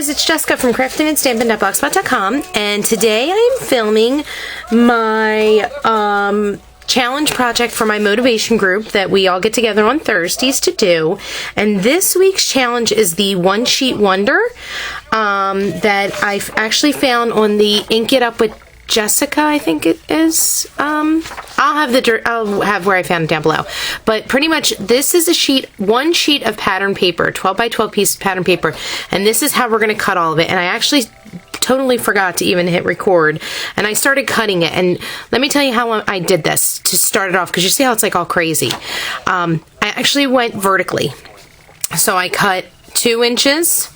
guys, it's Jessica from craftingandstampin.blogspot.com, and today I am filming my challenge project for my motivation group that we all get together on Thursdays to do. And this week's challenge is the One Sheet Wonder that I've actually found on the Ink It Up with Jessica, I think it is. I'll have where I found it down below. But pretty much this is one sheet of pattern paper, 12 by 12 piece of pattern paper, and this is how we're going to cut all of it. And I actually totally forgot to even hit record, and I started cutting it. And let me tell you how I did this to start it off, because you see how it's like all crazy. I actually went vertically, so I cut 2 inches.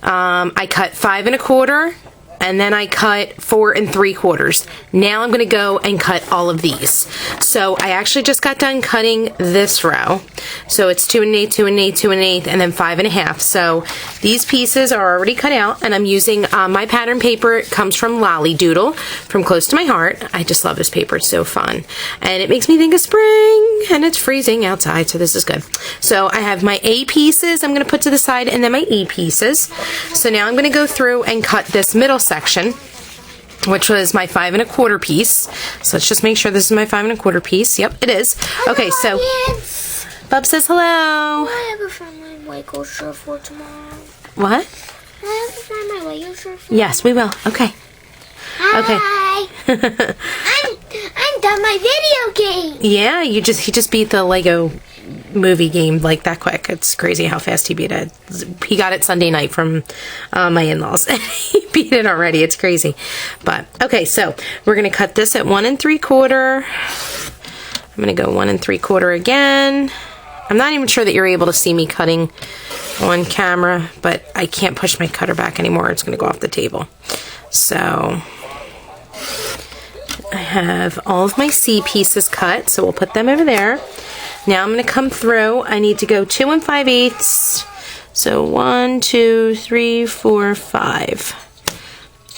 I cut 5 1/4. And then I cut 4 3/4. Now I'm going to go and cut all of these. So I actually just got done cutting this row. So it's 2 1/8, 2 1/8, 2 1/8, and then 5 1/2. So these pieces are already cut out, and I'm using my pattern paper. It comes from Lollidoodle, from Close to My Heart. I just love this paper. It's so fun. And it makes me think of spring, and it's freezing outside, so this is good. So I have my A pieces I'm going to put to the side, and then my E pieces. So now I'm going to go through and cut this middle section, which was my 5 1/4 piece. So let's just make sure this is my 5 1/4 piece. Yep, it is. Okay, so Bub says hello. I have a find my Lego shirt for tomorrow. What? I have to find my Lego shirt for Yes, we will. Okay. Okay. Hi. I'm done my video game. Yeah, he just beat the Lego movie game like that quick. It's crazy how fast he beat it. He got it Sunday night from my in-laws. He beat it already. It's crazy. But okay, so we're gonna cut this at 1 3/4. I'm gonna go 1 3/4 again. I'm not even sure that you're able to see me cutting on camera, but I can't push my cutter back anymore. It's gonna go off the table. So I have all of my C pieces cut, so we'll put them over there. Now I'm going to come through. I need to go 2 5/8. So 1, 2, 3, 4, 5.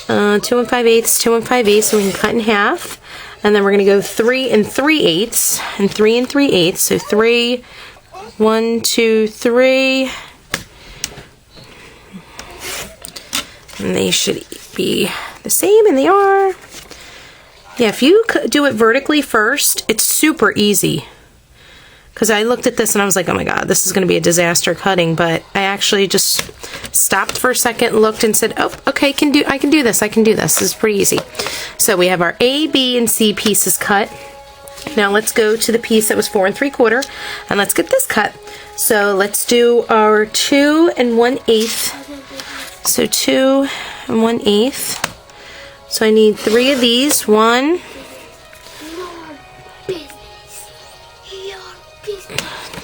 2 5/8, 2 5/8, so we can cut in half. And then we're going to go 3 3/8 and 3 3/8. So 3, 1, 2, 3. And they should be the same, and they are. Yeah, if you do it vertically first, it's super easy. Because I looked at this and I was like, oh my god, this is going to be a disaster cutting. But I actually just stopped for a second, looked, and said, oh, okay, I can do this. This is pretty easy. So we have our A, B, and C pieces cut. Now let's go to the piece that was 4 3/4, and let's get this cut. So let's do our 2 1/8. So 2 1/8. So I need 3 of these. 1,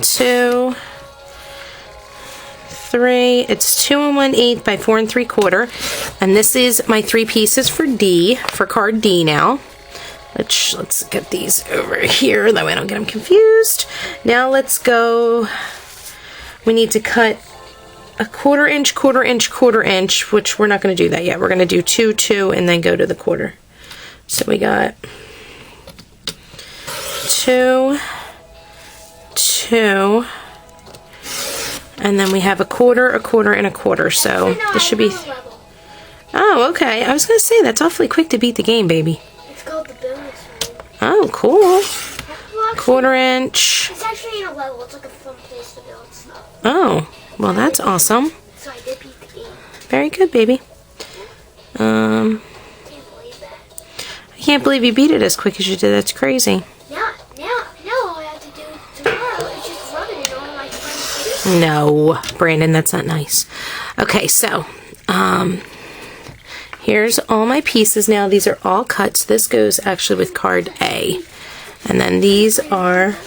2, 3. It's 2 1/8 by 4 3/4, and this is my 3 pieces for D, for card D. Now let's get these over here, that way I don't get them confused. Now let's go. We need to cut a 1/4 inch, 1/4 inch, 1/4 inch, which we're not going to do that yet. We're going to do 2, 2, and then go to the 1/4. So we got 2, 2, and then we have a 1/4, a 1/4, and a 1/4. So this should be. Oh, okay. I was going to say that's awfully quick to beat the game, baby. It's called the bonus round. Oh, cool. 1/4 inch. It's actually in a level. It's like a fun place to build stuff. Oh, well, that's awesome. So I did beat the game. Very good, baby. Can't believe that. I can't believe you beat it as quick as you did. That's crazy. Now all I have to do tomorrow is just rub it in all my friends' faces. No, Brandon, that's not nice. Okay, so here's all my pieces now. These are all cut. So this goes actually with card A. And then these are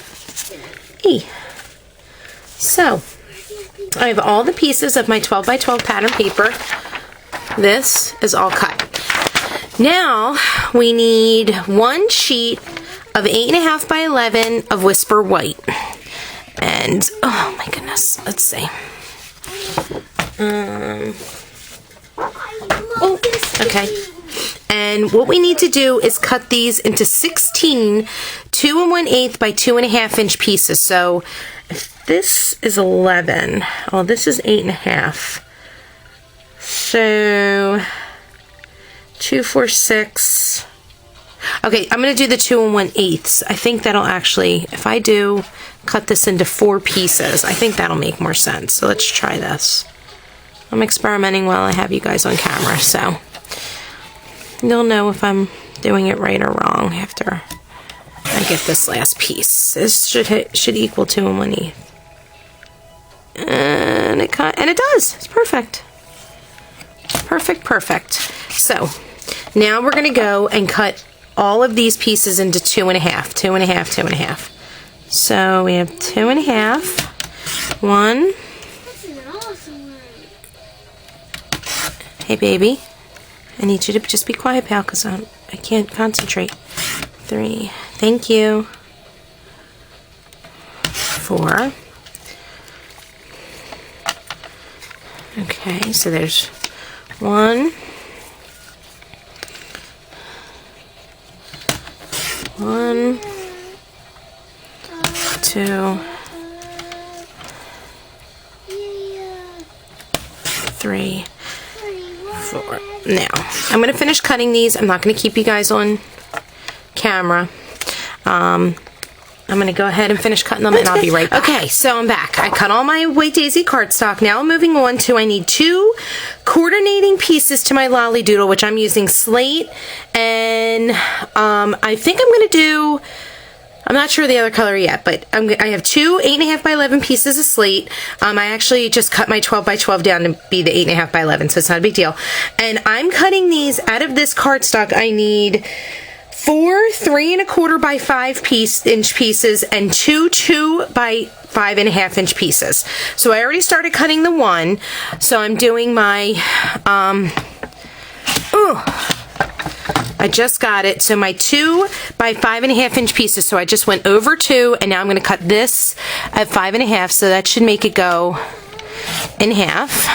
E. So I have all the pieces of my 12 by 12 pattern paper. This is all cut. Now we need 1 sheet of 8 1/2 by 11 of Whisper White. And oh my goodness, let's see. Oh, okay. And what we need to do is cut these into 16 2 1/8 by 2 1/2 inch pieces. So if this is 11, oh, this is 8 1/2. So 2, 4, 6. Okay, I'm going to do the 2 1/8. I think that'll actually, if I do cut this into 4 pieces, I think that'll make more sense. So let's try this. I'm experimenting while I have you guys on camera, so you'll know if I'm doing it right or wrong after I get this last piece. This should equal 2 1/8. And it does. It's perfect. Perfect. So now we're going to go and cut all of these pieces into 2 1/2, 2 1/2, 2 1/2. So we have 2 1/2. 1. This is an awesome one. Hey, baby. I need you to just be quiet, pal, because I can't concentrate. 3. Thank you. 4. Okay, so there's 1. 1, 2, 3, 4. Now, I'm going to finish cutting these. I'm not going to keep you guys on camera. I'm going to go ahead and finish cutting them, and I'll be right back. Okay, so I'm back. I cut all my White Daisy cardstock. Now I'm moving on to, I need 2 coordinating pieces to my Lollidoodle, which I'm using Slate, and I think I'm going to do, I'm not sure the other color yet, but I have 2 8.5 by 11 pieces of Slate. I actually just cut my 12 by 12 down to be the 8.5 by 11, so it's not a big deal. And I'm cutting these out of this cardstock. I need 4 3 1/4 by 5 inch pieces and 2 2 by 5.5 inch pieces. So I already started cutting the 1. So I'm doing my, I just got it. So my 2 by 5.5 inch pieces. So I just went over 2, and now I'm going to cut this at 5.5. So that should make it go in half.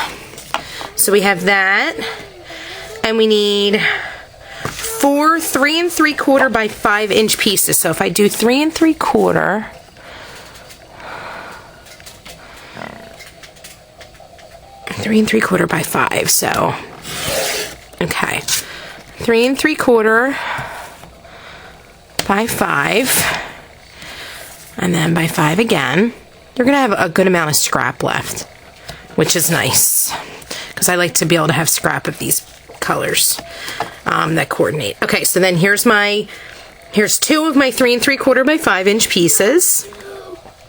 So we have that, and we need 4 3 3/4 by 5 inch pieces. So if I do 3 3/4, by 5. So okay, 3 3/4 by 5, and then by 5 again. You're gonna have a good amount of scrap left, which is nice because I like to be able to have scrap of these colors that coordinate. Okay, so then here's 2 of my 3 3/4 by 5 inch pieces.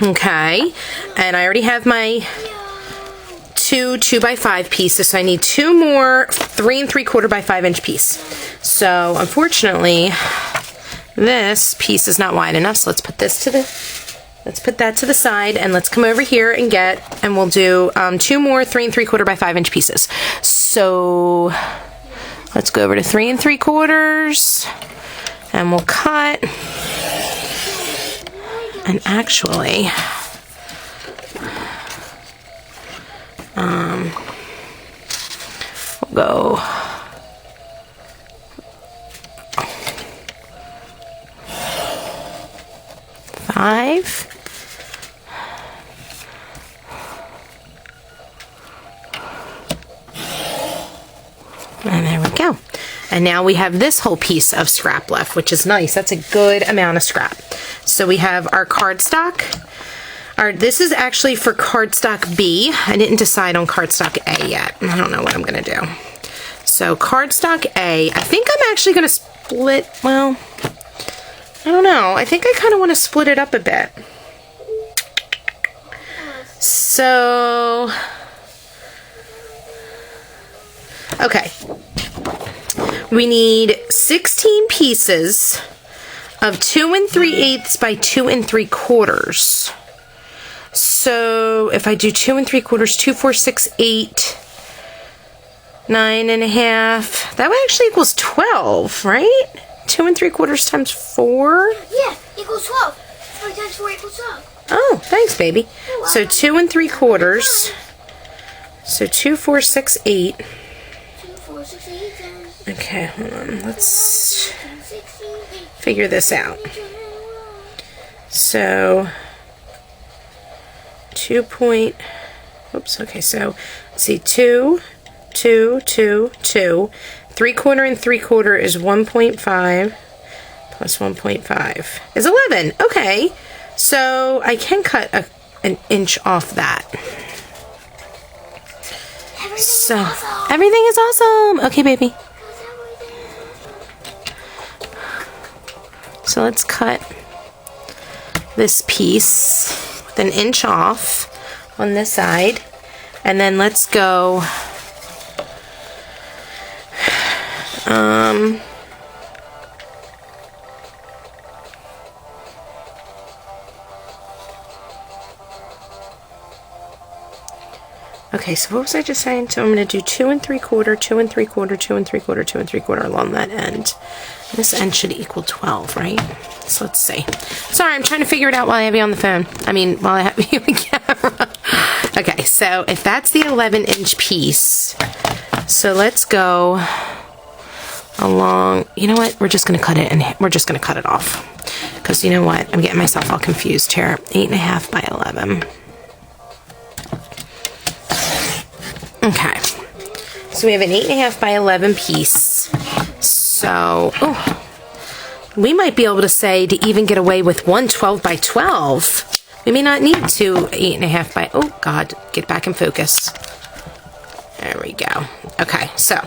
Okay, and I already have my 2 2 by 5 pieces, so I need 2 more 3 3/4 by 5 inch piece. So unfortunately, this piece is not wide enough. So let's put that to the side, and let's come over here and we'll do 2 more 3 3/4 by 5 inch pieces. So let's go over to 3 3/4, and we'll cut. And actually, we'll go 5. And there we go. And now we have this whole piece of scrap left, which is nice. That's a good amount of scrap. So we have our cardstock. This is actually for cardstock B. I didn't decide on cardstock A yet. I don't know what I'm going to do. So cardstock A, I think I'm actually going to split, well, I don't know. I think I kind of want to split it up a bit. So, okay. We need 16 pieces of 2 3/8 by 2 3/4. So if I do 2 3/4, 2 4 6 8, 9.5, that one actually equals 12, right? 2 3/4 times 4. Yeah, equals 12. 4 times 4 equals 12. Oh, thanks, baby. So 2 3/4. So 2 4 6 8. 2 4 6 8. Okay, hold on. Let's figure this out. So 2 point. Oops. Okay, so let's see. 2 2, 2, 2. 3/4 and 3/4 is 1.5 plus 1.5 is 11. Okay, so I can cut an inch off that. Everything is awesome. Okay, baby. So let's cut this piece with an inch off on this side, and then let's go okay, so what was I just saying? So I'm going to do 2 3/4, 2 3/4, 2 3/4, 2 3/4 along that end. This end should equal 12, right? So let's see. Sorry, I'm trying to figure it out while I have you on the phone. While I have you on camera. Okay, so if that's the 11-inch piece, so let's go along. You know what? We're just going to cut it, and we're just going to cut it off. Because you know what? I'm getting myself all confused here. 8.5 by 11. Okay, so we have an 8.5 by 11 piece. So, we might be able to say to even get away with 1 12 by 12. We may not need 2 8.5 by. Oh God, get back in focus. There we go. Okay, so,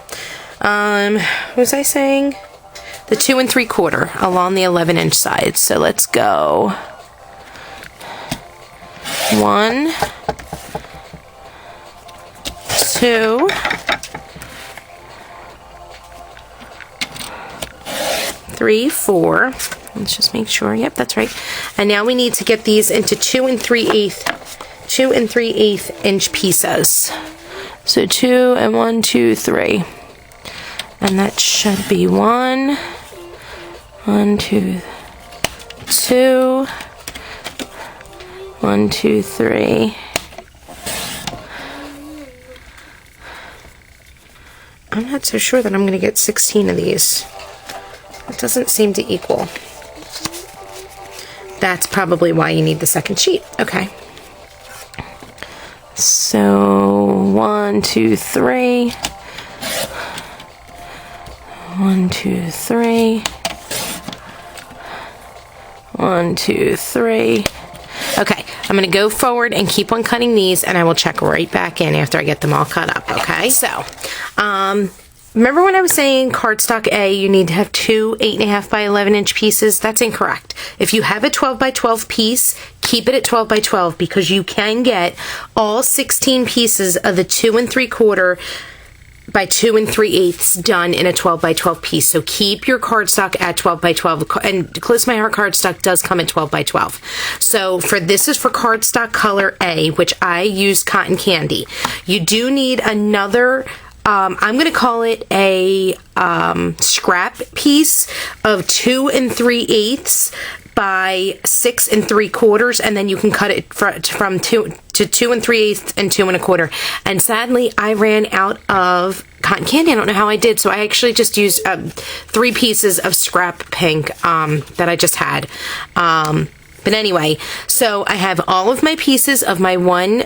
what was I saying? The 2 3/4 along the 11-inch side. So let's go 1, 2, 3, 4. Let's just make sure. Yep, that's right. And now we need to get these into 2 3/8 inch pieces. So 2 and 1, 2, 3. And that should be 1, 1, 2, 2, 1, 2, 3. I'm not so sure that I'm going to get 16 of these. It doesn't seem to equal. That's probably why you need the second sheet. Okay. So 1, 2, 3. 1, 2, 3. 1, 2, 3. Okay, I'm going to go forward and keep on cutting these, and I will check right back in after I get them all cut up, okay? So, remember when I was saying cardstock A, you need to have 2 8.5 by 11-inch pieces? That's incorrect. If you have a 12 by 12 piece, keep it at 12 by 12 because you can get all 16 pieces of the 2 3/4 by 2 3/8 done in a 12 by 12 piece. So keep your cardstock at 12 by 12. And Close My Heart cardstock does come at 12 by 12. So this is for cardstock color A, which I use cotton candy. You do need another, I'm going to call it a scrap piece of 2 3/8 by 6 3/4, and then you can cut it from 2 to 2 3/8 and 2 1/4. And sadly, I ran out of cotton candy. I don't know how I did, so I actually just used 3 pieces of scrap pink that I just had. But anyway, so I have all of my pieces of my one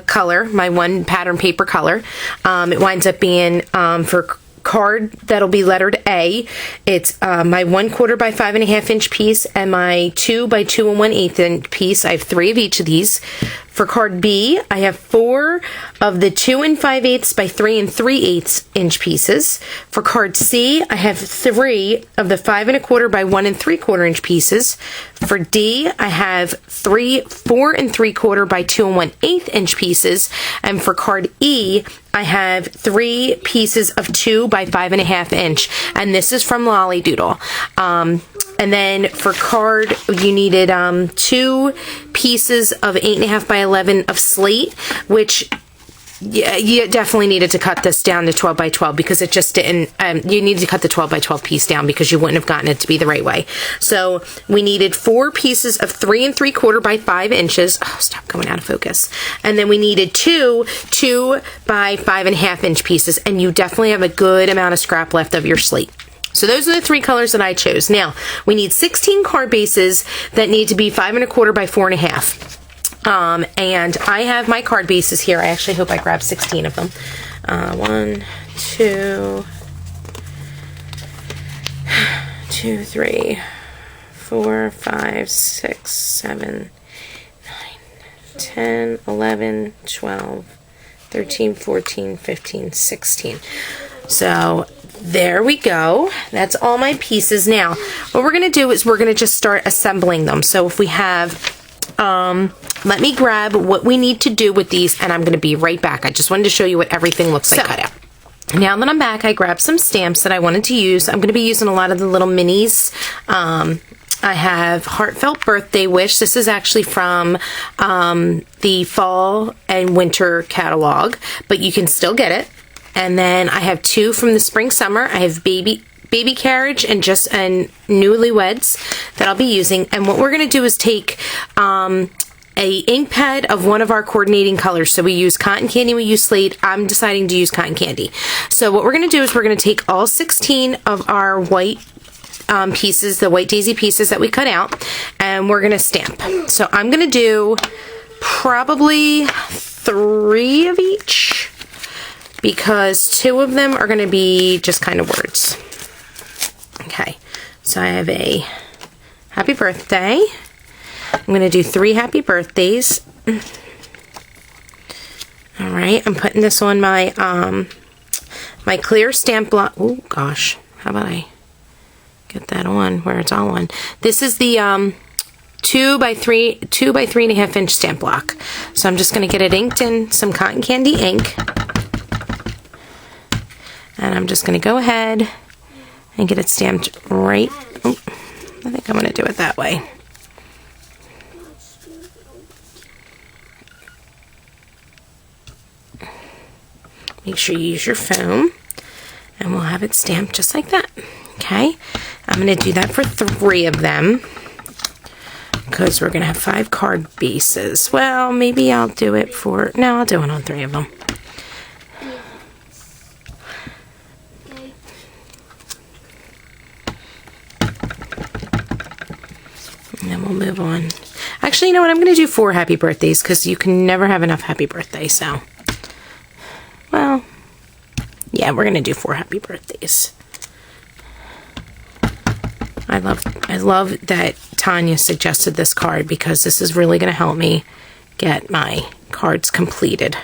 color, my one pattern paper color. It winds up being for card that'll be lettered A. It's my 1/4 by 5.5 inch piece and my 2 by 2 1/8 inch piece. I have 3 of each of these. For card B, I have 4 of the 2 5/8 by 3 3/8 inch pieces. For card C, I have 3 of the 5 1/4 by 1 3/4 inch pieces. For D, I have 3 4 3/4 by 2 1/8 inch pieces. And for card E, I have 3 pieces of 2 by 5.5 inch. And this is from Lollidoodle. And then for card, you needed 2 pieces of 8.5 by 11 of Slate, which you definitely needed to cut this down to 12 by 12 because it just didn't, you needed to cut the 12 by 12 piece down because you wouldn't have gotten it to be the right way. So we needed 4 pieces of 3 3/4 by 5 inches. Oh, stop going out of focus. And then we needed 2 by 5.5 inch pieces, and you definitely have a good amount of scrap left of your Slate. So those are the 3 colors that I chose. Now, we need 16 card bases that need to be 5 1/4 by 4.5. And I have my card bases here. I actually hope I grabbed 16 of them. 1, 2, 3, 4, 5, 6, 7, 9, 10, 11, 12, 13, 14, 15, 16. So there we go. That's all my pieces. Now, what we're going to do is we're going to just start assembling them. So if we have, let me grab what we need to do with these, and I'm going to be right back. I just wanted to show you what everything looks like cut out. Now that I'm back, I grabbed some stamps that I wanted to use. I'm going to be using a lot of the little minis. I have Heartfelt Birthday Wish. This is actually from the fall and winter catalog, but you can still get it. And then I have 2 from the spring summer. I have Baby Carriage and Newlyweds that I'll be using. And what we're going to do is take a ink pad of one of our coordinating colors. So we use cotton candy, we use slate. I'm deciding to use cotton candy. So what we're going to do is we're going to take all 16 of our white pieces, the white daisy pieces that we cut out, and we're going to stamp. So I'm going to do probably 3 of each, because 2 of them are going to be just kind of words. Okay, so I have a happy birthday. I'm going to do 3 happy birthdays. All right, I'm putting this on my my clear stamp block. Oh gosh, how about I get that on where it's all on? This is the 2 by 3.5 inch stamp block. So I'm just going to get it inked in some cotton candy ink, and I'm just going to go ahead and get it stamped right. Oh, I think I'm going to do it that way. Make sure you use your foam, and we'll have it stamped just like that. Okay, I'm going to do that for 3 of them, because we're going to have 5 card bases. Well, maybe I'll do it for, no, I'll do it on 3 of them. And then we'll move on. Actually, you know what? I'm going to do 4 happy birthdays, because you can never have enough happy birthdays, so. Well, yeah, we're going to do 4 happy birthdays. I love that Tanya suggested this card, because this is really going to help me get my cards completed.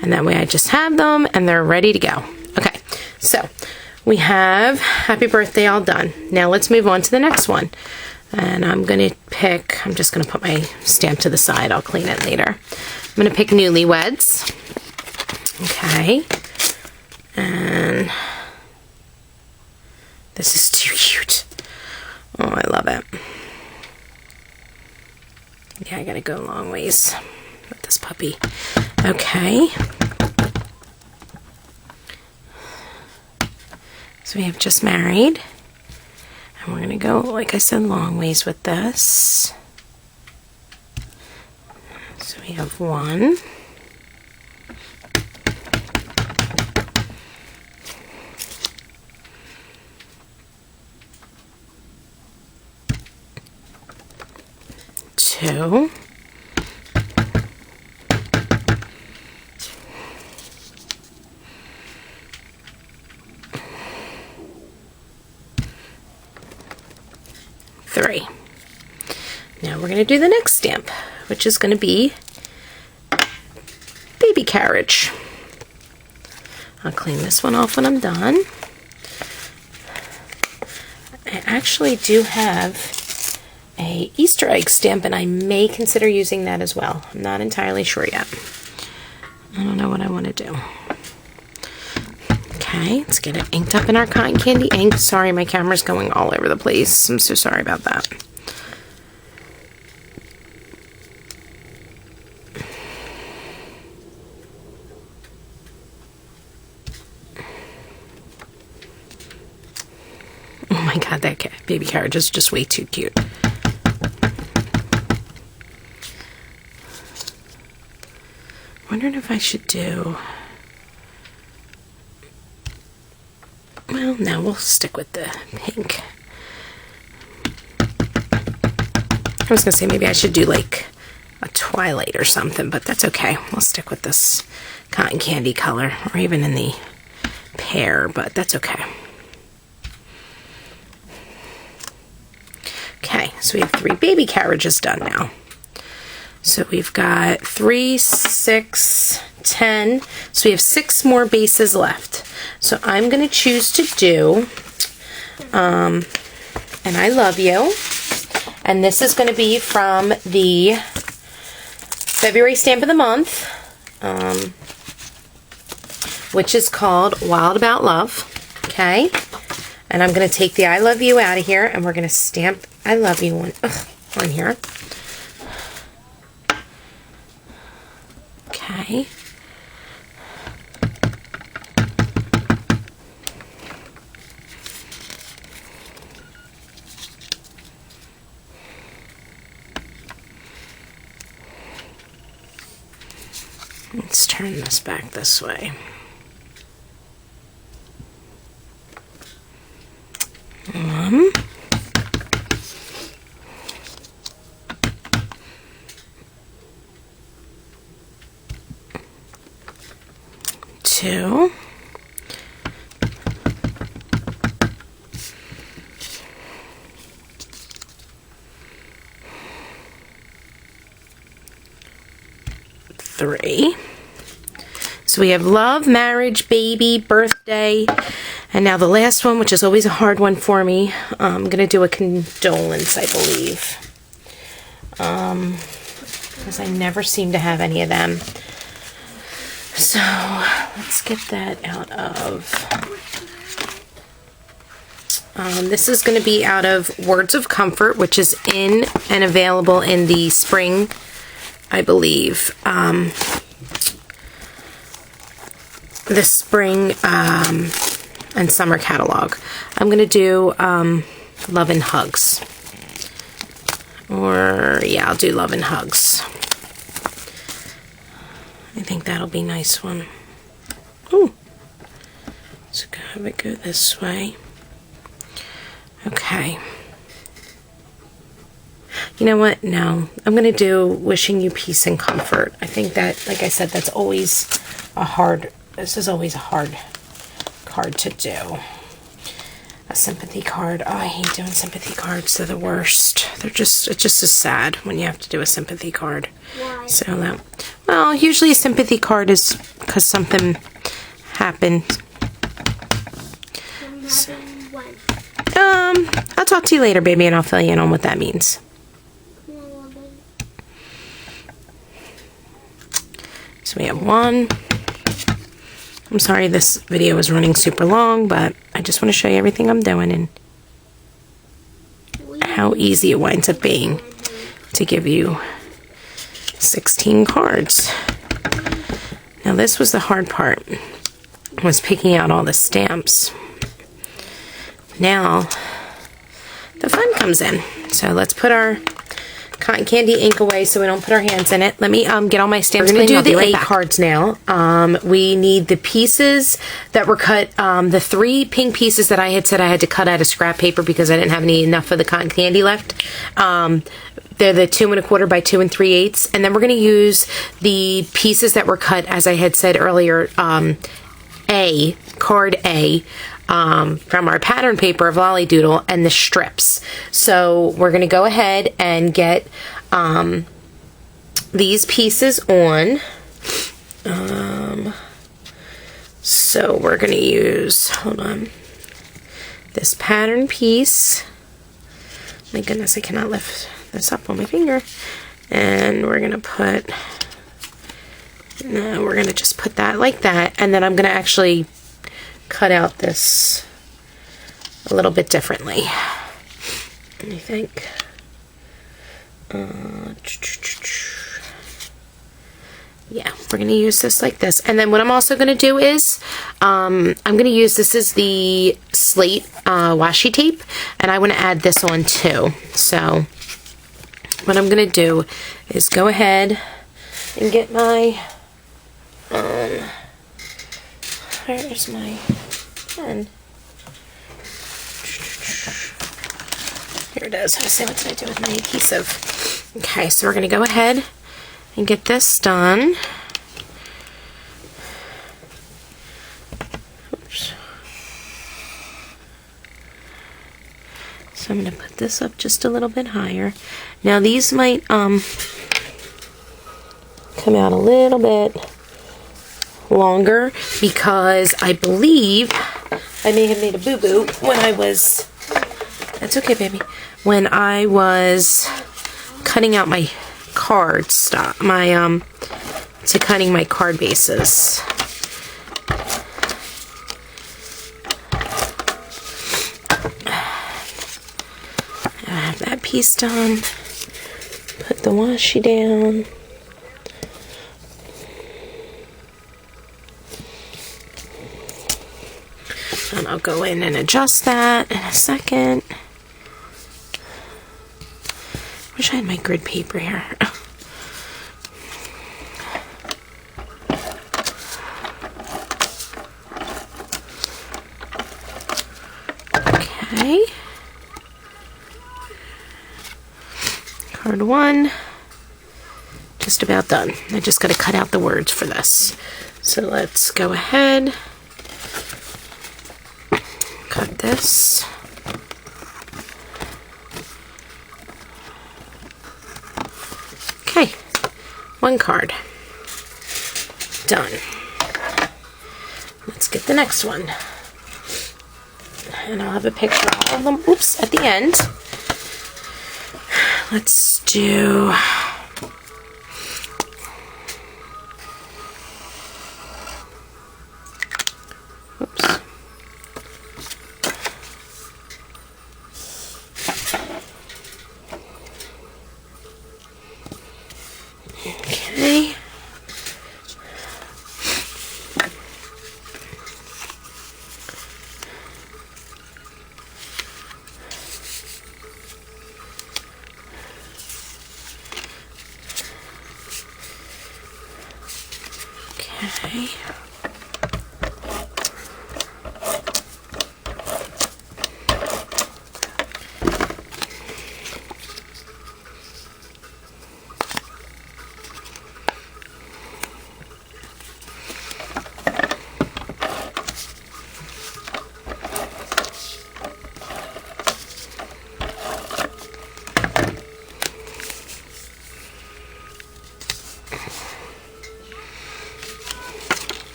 And that way I just have them and they're ready to go. Okay, so we have happy birthday all done. Now let's move on to the next one. And I'm going to pick, I'm just going to put my stamp to the side. I'll clean it later. I'm going to pick Newlyweds. Okay, and this is too cute. Oh, I love it. Yeah, I gotta go a long ways with this puppy. Okay. So we have Just Married. And we're gonna go, like I said, long ways with this. So we have 1. 2. 3. Now we're going to do the next stamp, which is going to be Baby Carriage. I'll clean this one off when I'm done. I actually do have a Easter egg stamp, and I may consider using that as well. I'm not entirely sure yet. I don't know what I want to do. Okay, let's get it inked up in our cotton candy ink. Sorry, my camera's going all over the place. I'm so sorry about that. Oh my god, that baby carriage is just way too cute. Wondering if I should do, well, no, we'll stick with the pink. I was gonna say maybe I should do like a twilight or something, but that's okay. We'll stick with this cotton candy color, or even in the pear, but that's okay. Okay, so we have 3 baby carriages done now. So we've got 3, 6, 10. So we have 6 more bases left. So I'm going to choose to do And I Love You. And this is going to be from the February stamp of the month, which is called Wild About Love. Okay. And I'm going to take the I Love You out of here, and we're going to stamp I Love You on here. Okay. Let's turn this back this way. 1. 2. 3. So we have love, marriage, baby, birthday, and now the last one, which is always a hard one for me. I'm going to do a condolence, I believe, because I never seem to have any of them. So let's get that out of... this is going to be out of Words of Comfort, which is in and available in the spring, I believe, the spring and summer catalog. I'm going to do Love and Hugs. Or, yeah, I'll do Love and Hugs. I think that'll be a nice one. Ooh. Let's have it go this way. Okay. You know what? No. I'm going to do Wishing You Peace and Comfort. I think that, like I said, that's always a hard... This is always a hard card to do. A sympathy card. Oh, I hate doing sympathy cards. They're the worst. It's just as sad when you have to do a sympathy card. Why? So that, well, usually a sympathy card is because something happened. I'll talk to you later, baby, and I'll fill you in on what that means. So we have 1. I'm sorry this video is running super long, but I just want to show you everything I'm doing and how easy it winds up being to give you 16 cards. Now this was the hard part, was picking out all the stamps. Now the fun comes in. So let's put our cotton candy ink away so we don't put our hands in it. Let me get all my stamps. We're going to do the A cards now. We need the pieces that were cut, the 3 pink pieces that I had said I had to cut out of scrap paper because I didn't have enough of the cotton candy left. They're the 2 1/4 by 2 3/8, and then we're going to use the pieces that were cut, as I had said earlier, card A, from our pattern paper of Lollidoodle, and the strips. So we're going to go ahead and get these pieces on. So we're going to use, hold on, this pattern piece. My goodness, I cannot lift this up on my finger. And we're going to put, no, we're going to just put that like that. And then I'm going to actually cut out this a little bit differently. Let me think. Yeah, we're going to use this like this. And then what I'm also going to do is, I'm going to use, this is the Slate washi tape, and I want to add this on too. So what I'm going to do is go ahead and get my, where's my pen? Here it is. I say, what did I do with my adhesive? Okay, so we're going to go ahead and get this done. Oops. So I'm going to put this up just a little bit higher. Now these might come out a little bit longer because I believe I may have made a boo-boo when I was, that's okay baby, when I was cutting out my card stock, to cutting my card bases. I have that piece done. Put the washi down. And I'll go in and adjust that in a second. Wish I had my grid paper here. Okay. Card 1. Just about done. I just got to cut out the words for this. So let's go ahead. Cut this. Okay, 1 card. Done. Let's get the next one. And I'll have a picture of all of them. Oops, at the end. Let's do... Oops. Okay. Okay.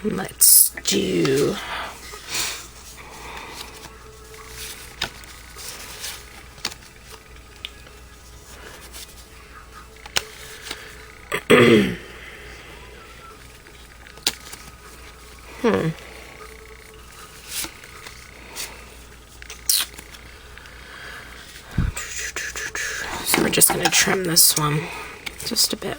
Let's do So we're just going to trim this one just a bit.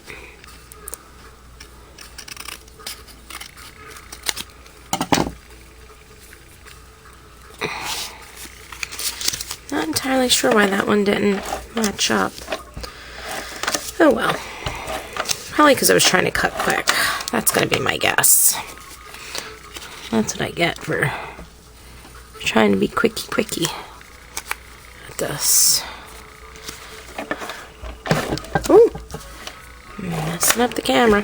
Not entirely sure why that one didn't match up. Oh well. Probably because I was trying to cut quick. That's going to be my guess. That's what I get for trying to be quickie at this. Ooh! Messing up the camera.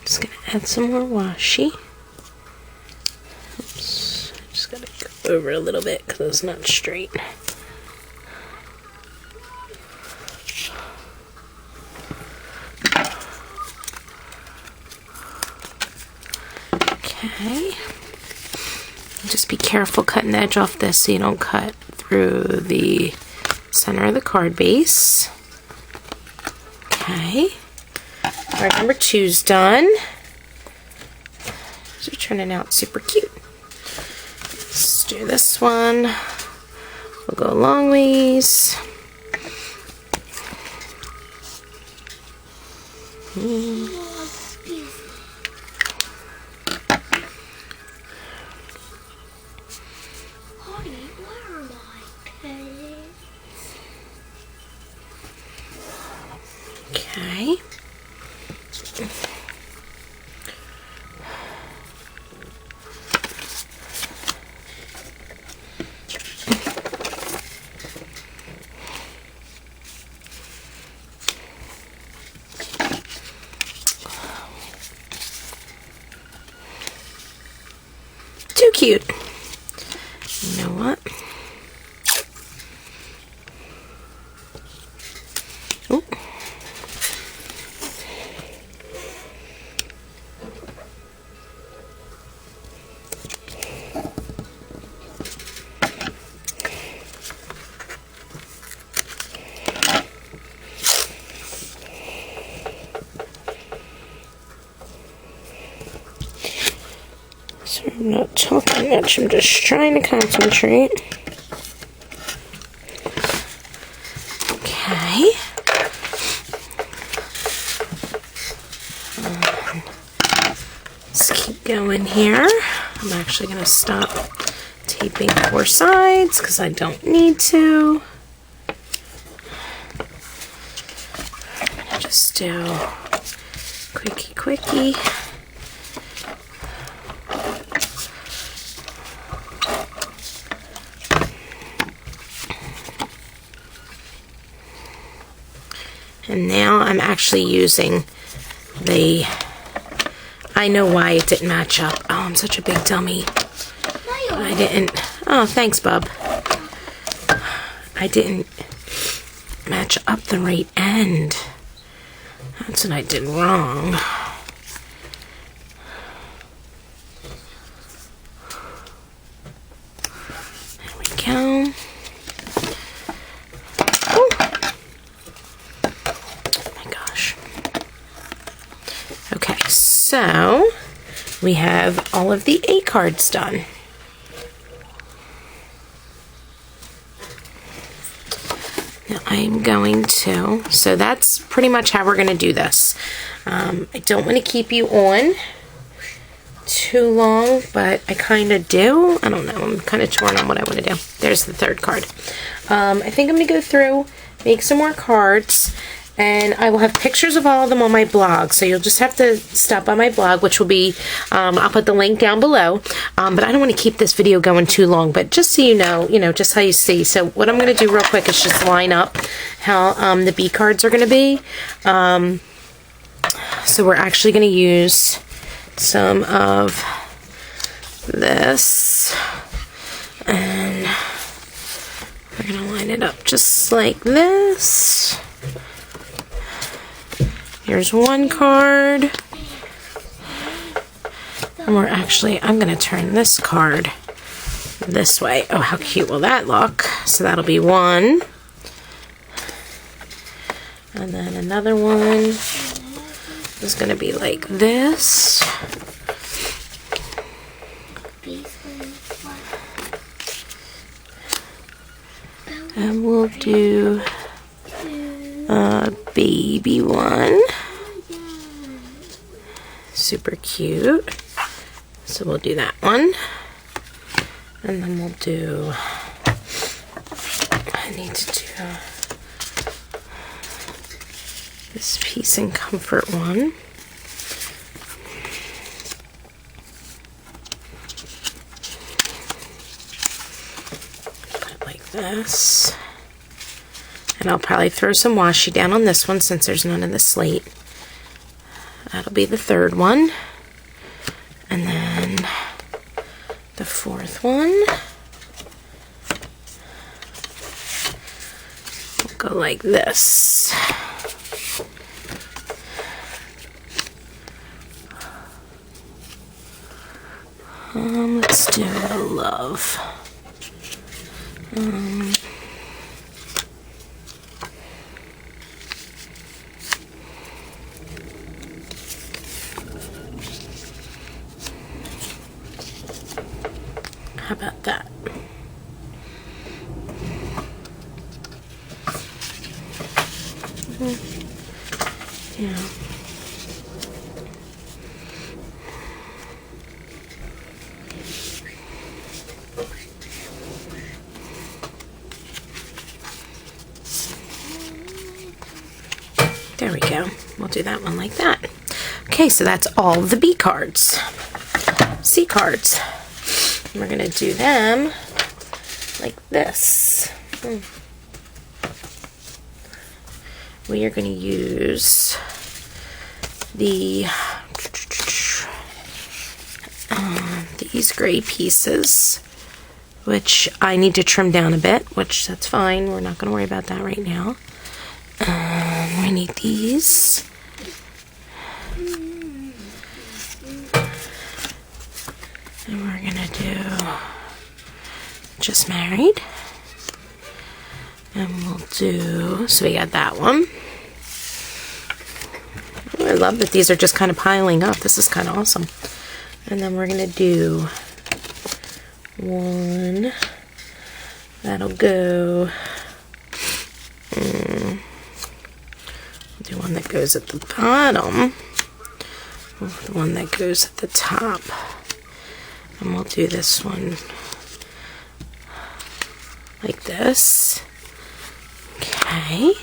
Just gonna add some more washi. Oops, just gotta go over a little bit because it's not straight. Okay. Just be careful cutting the edge off this so you don't cut through the center of the card base. Okay. Card number 2's done. These are turning out super cute. Let's do this one. We'll go a long ways. Honey, where are my pennies? Okay. Too cute. You know what? Ooh. So I'm not talking much, I'm just trying to concentrate. Okay. Let's keep going here. I'm actually going to stop taping 4 sides because I don't need to. I'm going to just do quickie. And now I'm actually using the, I know why it didn't match up. Oh, I'm such a big dummy. I didn't, oh, thanks, bub. I didn't match up the right end. That's what I did wrong. There we go. So, we have all of the A cards done. Now I'm going to, so that's pretty much how we're going to do this. I don't want to keep you on too long, but I kind of do. I don't know, I'm kind of torn on what I want to do. There's the 3rd card. I think I'm going to go through, make some more cards. And I will have pictures of all of them on my blog. So you'll just have to stop by my blog, which will be, I'll put the link down below. But I don't want to keep this video going too long. But just so you know, just how you see. So what I'm going to do real quick is just line up how the B cards are going to be. So we're actually going to use some of this. And we're going to line it up just like this. Here's one card. And we're actually, I'm going to turn this card this way. Oh, how cute will that look? So that'll be one. And then another one is going to be like this. And we'll do a baby one. Super cute. So we'll do that one. And then we'll do, I need to do this Peace and Comfort one. Put it like this. And I'll probably throw some washi down on this one since there's none in the slate. That'll be the 3rd one. And then the 4th one. We'll go like this. Let's do the love. How about that? Yeah. There we go. go. We'll do that one like that. Okay, so that's all the B cards. C cards. We're going to do them like this. We are going to use these gray pieces, which I need to trim down a bit, which that's fine. We're not going to worry about that right now. We need these. And we're going to do Just Married. And we'll do, so we got that one. Oh, I love that these are just kind of piling up. This is kind of awesome. And then we're going to do one that'll go, do one that goes at the bottom, the one that goes at the top. And we'll do this one like this. Okay.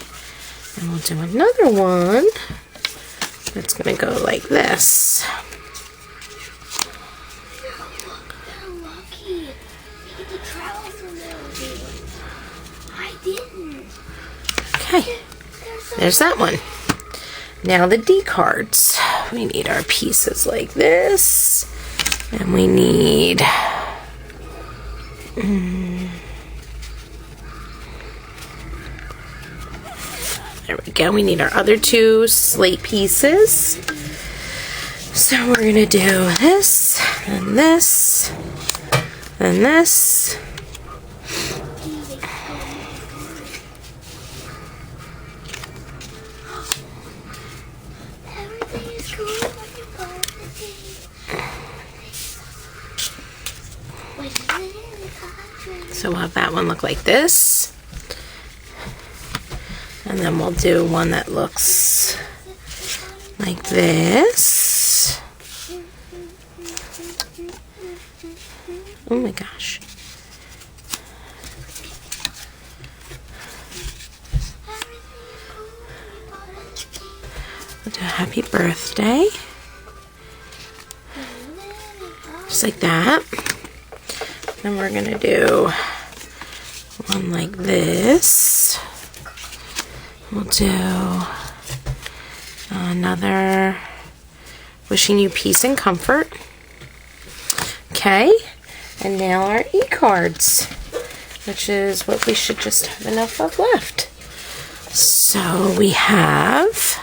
And we'll do another one that's going to go like this. Okay. There's that one. Now the D cards. We need our pieces like this. And we need there we go. We need our other two slate pieces. So we're going to do this, and this, and this. So we'll have that one look like this. And then we'll do one that looks like this. Oh my gosh. We'll do a happy birthday. Just like that. Then we're going to do one like this. We'll do another wishing you peace and comfort. Okay, and now our E cards, which is what we should just have enough of left. So we have,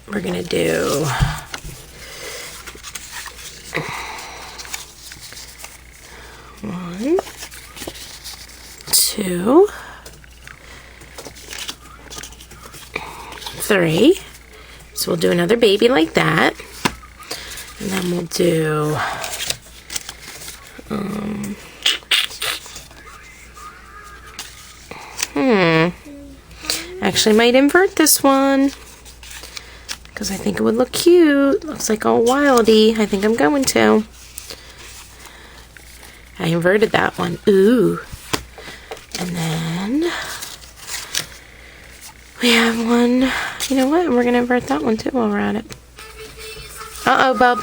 we're going to do one, two, three. So we'll do another baby like that. And then we'll do actually might invert this one because I think it would look cute. Looks like all wildy. I think I'm going to. I inverted that one. Ooh. And then we have one. You know what? We're going to invert that one too while we're at it. Uh-oh, Bub.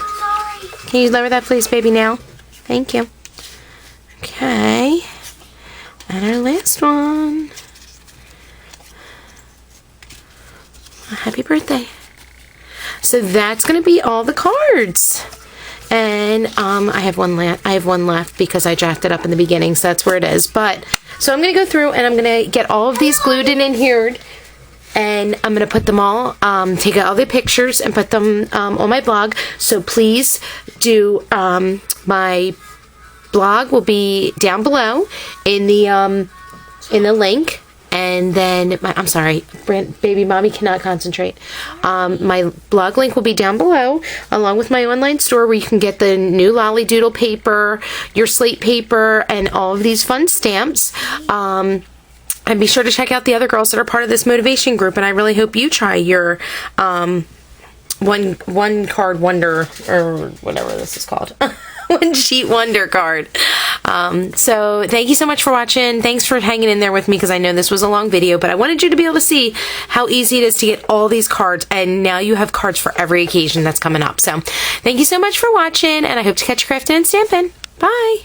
Can you lower that please, baby, now? Thank you. Okay. And our last one. Happy birthday. So that's going to be all the cards. And I have one left because I jacked it up in the beginning, so that's where it is. But so I'm going to go through and I'm going to get all of these glued in here. And I'm going to put them all, take out all the pictures and put them on my blog. So please do, my blog will be down below in the link. And then, I'm sorry, baby mommy cannot concentrate. My blog link will be down below, along with my online store where you can get the new Lollidoodle paper, your Slate paper, and all of these fun stamps. And be sure to check out the other girls that are part of this motivation group. And I really hope you try your one card wonder, or whatever this is called. One sheet wonder card. So thank you so much for watching. Thanks for hanging in there with me because I know this was a long video, but I wanted you to be able to see how easy it is to get all these cards, and now you have cards for every occasion that's coming up. So thank you so much for watching, and I hope to catch you crafting and stamping. Bye!